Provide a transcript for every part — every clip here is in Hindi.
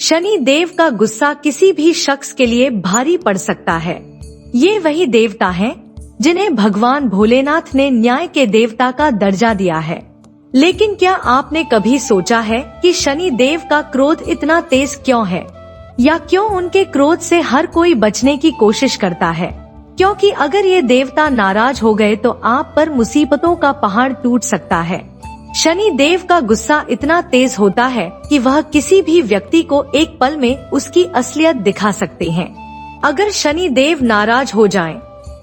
शनि देव का गुस्सा किसी भी शख्स के लिए भारी पड़ सकता है। ये वही देवता हैं जिन्हें भगवान भोलेनाथ ने न्याय के देवता का दर्जा दिया है। लेकिन क्या आपने कभी सोचा है कि शनि देव का क्रोध इतना तेज क्यों है, या क्यों उनके क्रोध से हर कोई बचने की कोशिश करता है? क्योंकि अगर ये देवता नाराज हो गए तो आप पर मुसीबतों का पहाड़ टूट सकता है। शनि देव का गुस्सा इतना तेज होता है कि वह किसी भी व्यक्ति को एक पल में उसकी असलियत दिखा सकते हैं। अगर शनि देव नाराज हो जाएं,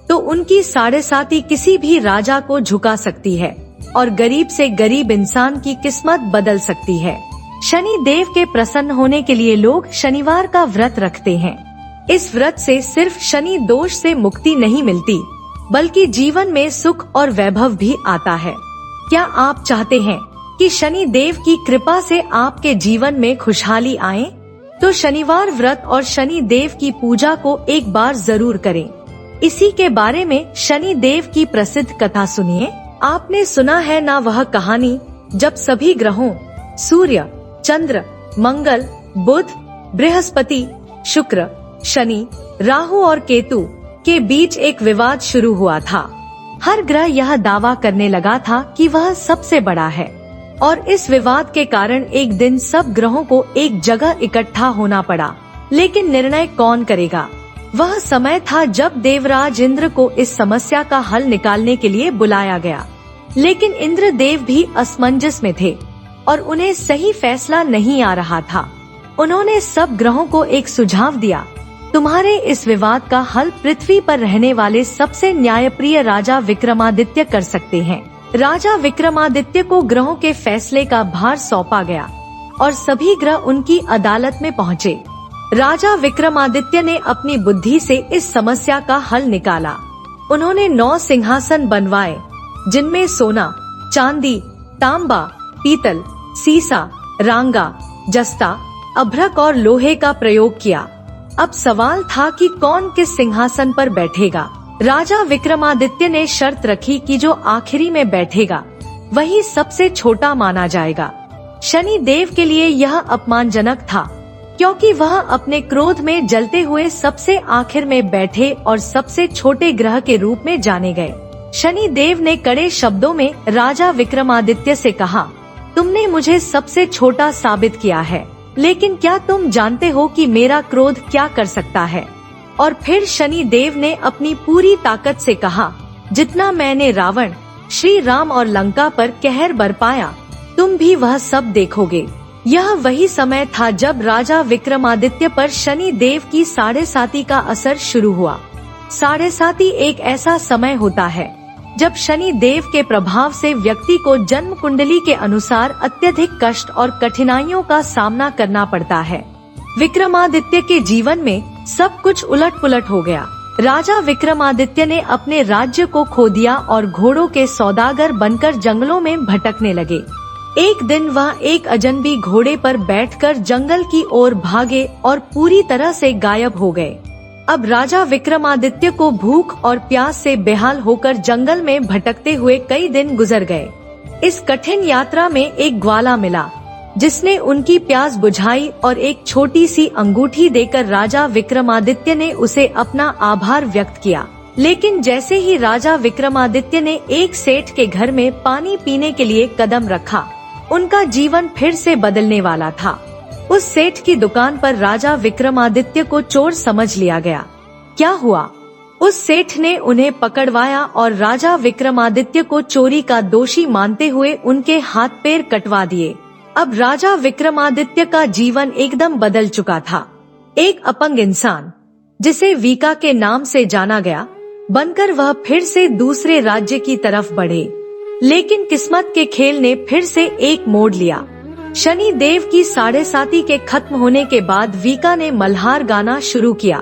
तो उनकी साढ़ेसाती किसी भी राजा को झुका सकती है और गरीब से गरीब इंसान की किस्मत बदल सकती है। शनि देव के प्रसन्न होने के लिए लोग शनिवार का व्रत रखते हैं। इस व्रत से सिर्फ शनि दोष से मुक्ति नहीं मिलती, बल्कि जीवन में सुख और वैभव भी आता है। क्या आप चाहते हैं कि शनि देव की कृपा से आपके जीवन में खुशहाली आए? तो शनिवार व्रत और शनि देव की पूजा को एक बार जरूर करें। इसी के बारे में शनि देव की प्रसिद्ध कथा सुनिए। आपने सुना है ना वह कहानी जब सभी ग्रहों सूर्य, चंद्र, मंगल, बुध, बृहस्पति, शुक्र, शनि, राहु और केतु के बीच एक विवाद शुरू हुआ था। हर ग्रह यह दावा करने लगा था कि वह सबसे बड़ा है और इस विवाद के कारण एक दिन सब ग्रहों को एक जगह इकट्ठा होना पड़ा। लेकिन निर्णय कौन करेगा? वह समय था जब देवराज इंद्र को इस समस्या का हल निकालने के लिए बुलाया गया। लेकिन इंद्र देव भी असमंजस में थे और उन्हें सही फैसला नहीं आ रहा था। उन्होंने सब ग्रहों को एक सुझाव दिया, तुम्हारे इस विवाद का हल पृथ्वी पर रहने वाले सबसे न्यायप्रिय राजा विक्रमादित्य कर सकते हैं। राजा विक्रमादित्य को ग्रहों के फैसले का भार सौंपा गया और सभी ग्रह उनकी अदालत में पहुँचे। राजा विक्रमादित्य ने अपनी बुद्धि से इस समस्या का हल निकाला। उन्होंने 9 सिंहासन बनवाए, जिनमें सोना, चांदी, तांबा, पीतल, सीसा, रांगा, जस्ता, अभ्रक और लोहे का प्रयोग किया। अब सवाल था कि कौन किस सिंहासन पर बैठेगा। राजा विक्रमादित्य ने शर्त रखी कि जो आखिरी में बैठेगा वही सबसे छोटा माना जाएगा। शनि देव के लिए यह अपमानजनक था, क्योंकि वह अपने क्रोध में जलते हुए सबसे आखिर में बैठे और सबसे छोटे ग्रह के रूप में जाने गए। शनि देव ने कड़े शब्दों में राजा विक्रमादित्य से कहा, तुमने मुझे सबसे छोटा साबित किया है, लेकिन क्या तुम जानते हो कि मेरा क्रोध क्या कर सकता है? और फिर शनि देव ने अपनी पूरी ताकत से कहा, जितना मैंने रावण, श्री राम और लंका पर कहर बरपाया, तुम भी वह सब देखोगे। यह वही समय था जब राजा विक्रमादित्य पर शनि देव की साढ़ेसाती का असर शुरू हुआ। साढ़ेसाती एक ऐसा समय होता है जब शनि देव के प्रभाव से व्यक्ति को जन्म कुंडली के अनुसार अत्यधिक कष्ट और कठिनाइयों का सामना करना पड़ता है। विक्रमादित्य के जीवन में सब कुछ उलट-पुलट हो गया। राजा विक्रमादित्य ने अपने राज्य को खो दिया और घोड़ों के सौदागर बनकर जंगलों में भटकने लगे। एक दिन वह एक अजनबी घोड़े पर बैठकर जंगल की ओर भागे और पूरी तरह से गायब हो गए। अब राजा विक्रमादित्य को भूख और प्यास से बेहाल होकर जंगल में भटकते हुए कई दिन गुजर गए। इस कठिन यात्रा में एक ग्वाला मिला, जिसने उनकी प्यास बुझाई और एक छोटी सी अंगूठी देकर राजा विक्रमादित्य ने उसे अपना आभार व्यक्त किया। लेकिन जैसे ही राजा विक्रमादित्य ने एक सेठ के घर में पानी पीने के लिए कदम रखा, उनका जीवन फिर से बदलने वाला था। उस सेठ की दुकान पर राजा विक्रमादित्य को चोर समझ लिया गया। क्या हुआ? उस सेठ ने उन्हें पकड़वाया और राजा विक्रमादित्य को चोरी का दोषी मानते हुए उनके हाथ पैर कटवा दिए। अब राजा विक्रमादित्य का जीवन एकदम बदल चुका था। एक अपंग इंसान, जिसे वीका के नाम से जाना गया, बनकर वह फिर से दूसरे राज्य की तरफ बढ़े। लेकिन किस्मत के खेल ने फिर से एक मोड़ लिया। शनि देव की साढ़ेसाती के खत्म होने के बाद वीका ने मल्हार गाना शुरू किया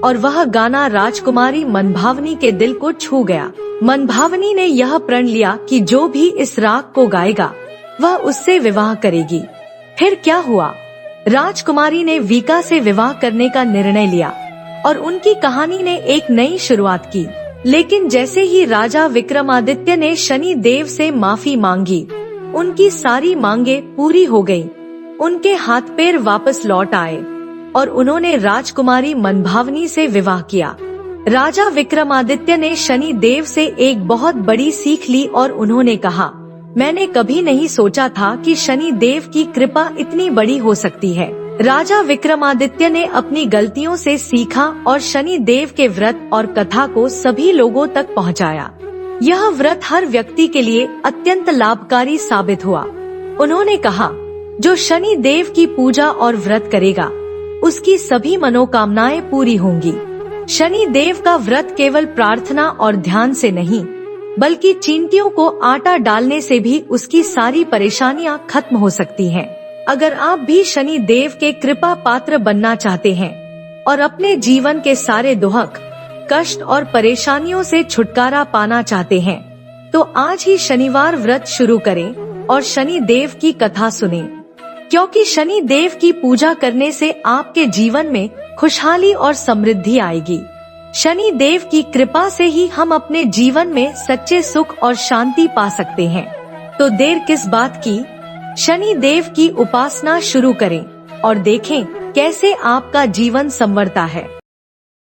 और वह गाना राजकुमारी मनभावनी के दिल को छू गया। मनभावनी ने यह प्रण लिया कि जो भी इस राग को गाएगा वह उससे विवाह करेगी। फिर क्या हुआ? राजकुमारी ने वीका से विवाह करने का निर्णय लिया और उनकी कहानी ने एक नई शुरुआत की। लेकिन जैसे ही राजा विक्रमादित्य ने शनि देव से माफी मांगी, उनकी सारी मांगे पूरी हो गयी। उनके हाथ पैर वापस लौट आए और उन्होंने राजकुमारी मनभावनी से विवाह किया। राजा विक्रमादित्य ने शनि देव से एक बहुत बड़ी सीख ली और उन्होंने कहा, मैंने कभी नहीं सोचा था कि शनि देव की कृपा इतनी बड़ी हो सकती है। राजा विक्रमादित्य ने अपनी गलतियों से सीखा और शनि देव के व्रत और कथा को सभी लोगों तक पहुंचाया। यह व्रत हर व्यक्ति के लिए अत्यंत लाभकारी साबित हुआ। उन्होंने कहा, जो शनि देव की पूजा और व्रत करेगा उसकी सभी मनोकामनाएं पूरी होंगी। शनि देव का व्रत केवल प्रार्थना और ध्यान से नहीं, बल्कि चींटियों को आटा डालने से भी उसकी सारी परेशानियां खत्म हो सकती हैं। अगर आप भी शनि देव के कृपा पात्र बनना चाहते हैं और अपने जीवन के सारे दुख, कष्ट और परेशानियों से छुटकारा पाना चाहते हैं, तो आज ही शनिवार व्रत शुरू करें और शनि देव की कथा सुनें, क्योंकि शनि देव की पूजा करने से आपके जीवन में खुशहाली और समृद्धि आएगी। शनि देव की कृपा से ही हम अपने जीवन में सच्चे सुख और शांति पा सकते हैं। तो देर किस बात की, शनि देव की उपासना शुरू करें और देखें कैसे आपका जीवन संवरता है।